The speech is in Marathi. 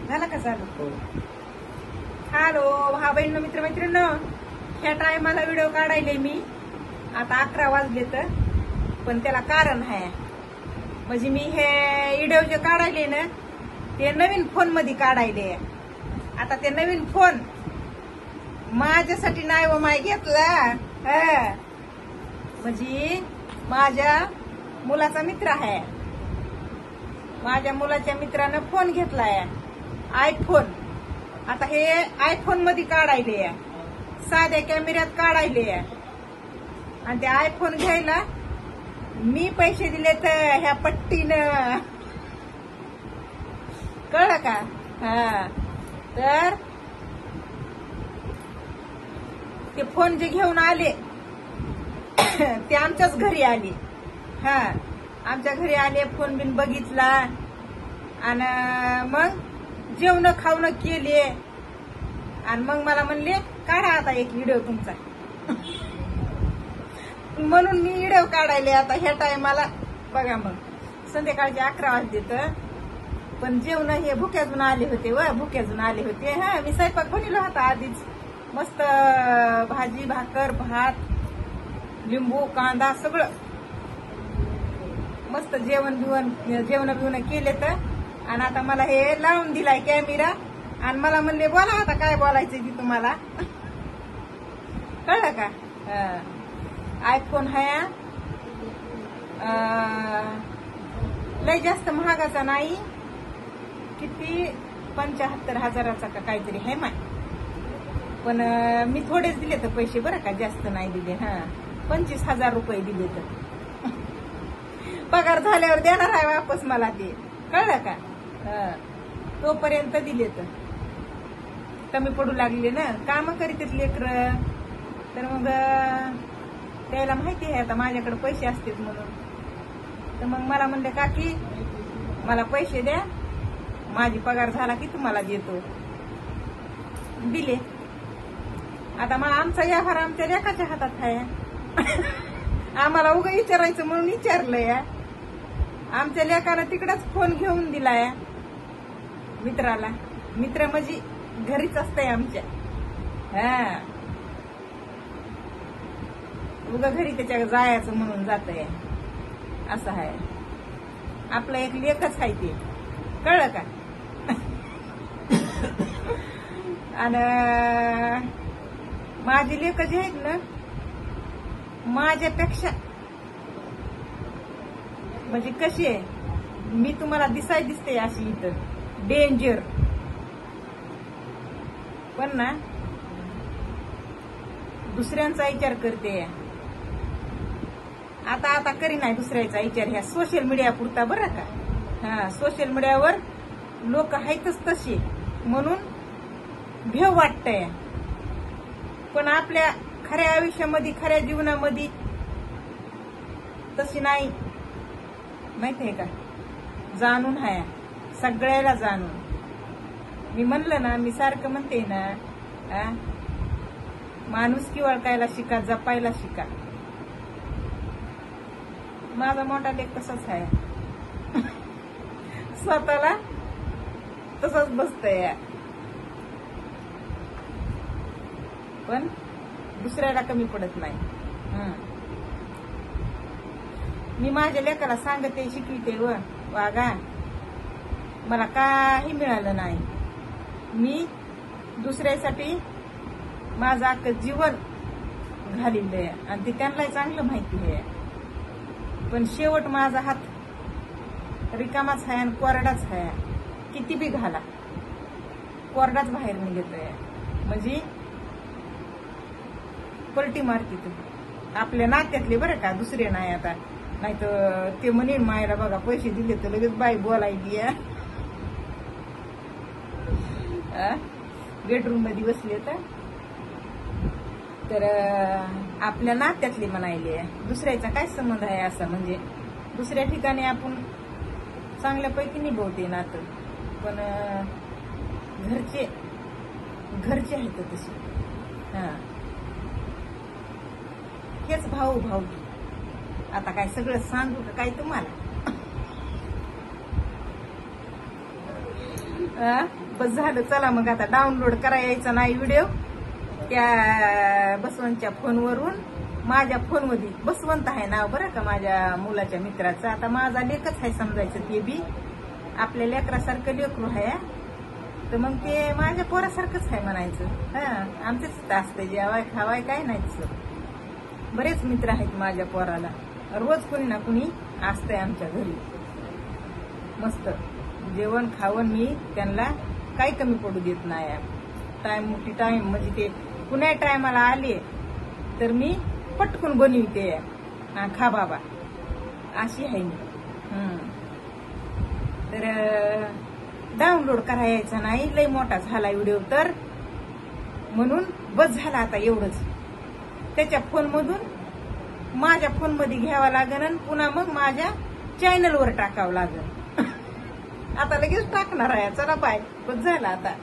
झाला का चालू? हो. हॅलो हा बहिण मित्रमैत्रिणी, ह्या टायमाला व्हिडिओ काढायले मी. आता 11 वाजले तर, पण त्याला कारण आहे. म्हणजे मी हे व्हिडिओ जे काढायले ना ते नवीन फोन मध्ये काढायले. आता ते नवीन फोन माझ्यासाठी नाही व माय घेतला. म्हणजे माझ्या मुलाचा मित्र आहे. माझ्या मुलाच्या मित्रानं फोन घेतलाय, आयफोन. आता हे आयफोन मध्ये काढायले, साध्या कॅमेऱ्यात काढायले. आणि ते आयफोन घ्यायला मी पैसे दिले तर ह्या पट्टीनं, कळलं का? हा, तर ते फोन जे घेऊन आले ते आमच्याच घरी आले. हा, आमच्या घरी आले, फोन बिन बघितला आणि मग जेवण खावणं केले. आणि मग मला म्हणले काढा आता एक व्हिडिओ तुमचा. म्हणून मी व्हिडिओ काढायले आता ह्या टायमाला. बघा मग संध्याकाळचे 11 वाजले तर, पण जेवण हे भुक्यातून आले होते व भुक्यातून आले होते. हा, मी स्वयंपाक बनवला होता आधीच. मस्त भाजी भाकर भात लिंबू कांदा सगळं मस्त जेवण बिवण केले तर. आणि आता मला हे लावून दिलाय कॅमेरा आणि मला म्हणले बोला आता काय बोलायचं की तुम्हाला. कळलं का? आयफोन आहे, लय जास्त महागाचा नाही. किती 75,000चा का काहीतरी आहे माय. पण मी थोडेच दिले तर पैसे, बरं का, जास्त नाही दिले. हा, 25,000 रुपये दिले तर पगार झाल्यावर देणार आहे वापस मला ते. कळलं का? तोपर्यंत दिले तर कमी पडू लागले ना, काम करीत लेकर. तर मग त्याला माहिती आहे आता माझ्याकडे पैसे असतात म्हणून. तर मग मला म्हणले काकी मला पैसे द्या, माझी पगार झाला की तुम्हाला देतो. दिले. आता मग आमचा व्यवहार आमच्या लेकाच्या हातात आहे. आम्हाला उगा विचारायचं म्हणून विचारलंय. आमच्या लेकानं तिकडच फोन घेऊन दिलाय मित्राला. मित्र म्हणजे घरीच असतंय आमच्या. हा, उगा घरी त्याच्या जायचं म्हणून जातंय, असं आहे. आपलं एक लेकच आहे ते. कळलं का? आणि माझी लेक जे आहेत ना, माझ्यापेक्षा म्हणजे कशी आहे, मी तुम्हाला दिसते अशी इथं डेंजर, पण ना दुसऱ्यांचा विचार करते. आता करी नाही दुसऱ्याचा विचार ह्या सोशल मीडिया पुरता, बरं का. हा, सोशल मीडियावर लोक आहेतच तसे म्हणून भेव वाटतंय. पण आपल्या खऱ्या आयुष्यामध्ये खऱ्या जीवनामध्ये तशी नाही, माहिती आहे का. जाणून आहे सगळ्याला जाणून. मी म्हणलं ना, मी सारखं म्हणते ना, माणुसकी ओळखायला शिका, जपायला शिका. माझा मोठा लेक तसाच आहे. स्वतःला तसंच बसतंय, पण दुसऱ्याला कमी पडत नाही. मी माझ्या लेकाला सांगते, शिकविते व वागा. मला काही मिळालं नाही. मी दुसऱ्यासाठी माझं अख्खं जीवन घालिलं आहे आणि ते त्यांना चांगलं माहिती आहे. पण शेवट माझा हात रिकामाच आहे आणि कोरडाच आहे. किती बी घाला कोरडाच बाहेर निघतोय. म्हणजे पलटी मारती तुम्ही आपल्या नात्यातले, बरं का, दुसरे नाही. आता नाही तर ते म्हणेन मायला बघा पैसे दिले तर लगेच बाई बोलायली. बेडरूम मध्ये बसले तर आपल्या नात्यातले म्हणायले. दुसऱ्याचा काय संबंध आहे असा. म्हणजे दुसऱ्या ठिकाणी आपण चांगल्यापैकी निभवते नातं, पण घरचे आहेत तसे. हा, हेच भाऊ भाऊकी. आता काय सगळं सांगू का काय तुम्हाला? बस झालं. चला मग आता डाउनलोड करा यायचा नाही व्हिडिओ त्या बसवंतच्या फोनवरून. माझ्या फोनमध्ये बसवंत आहे नाव बरं का माझ्या मुलाच्या मित्राचं. आता माझा लेखच आहे समजायचं, ते बी आपल्या लेकरासारखं लेकरू आहे. तर मग ते माझ्या पोरासारखंच आहे म्हणायचं. आमचंच असतं जेवाय खावाय काय नाही तसं. बरेच मित्र आहेत माझ्या पोराला, रोज कोणी ना कोणी असतंय आमच्या घरी. मस्त जेवण खावण मी त्यांना काही कमी पडू देत नाही. टाइम टू टाइम म्हणजे ते कुण्या टायमाला आले तर मी पटकून बनविते. खा बाबा अशी आहे मी. तर डाउनलोड करायचा नाही, लय मोठा झाला व्हिडिओ तर म्हणून बस झाला आता एवढंच. त्याच्या फोनमधून माझ्या फोनमध्ये घ्यावा लागेल आणि पुन्हा मग माझ्या चॅनलवर टाकावं लागेल. आता लगेच टाकणार आहे. चला बाय, बस झाला आता.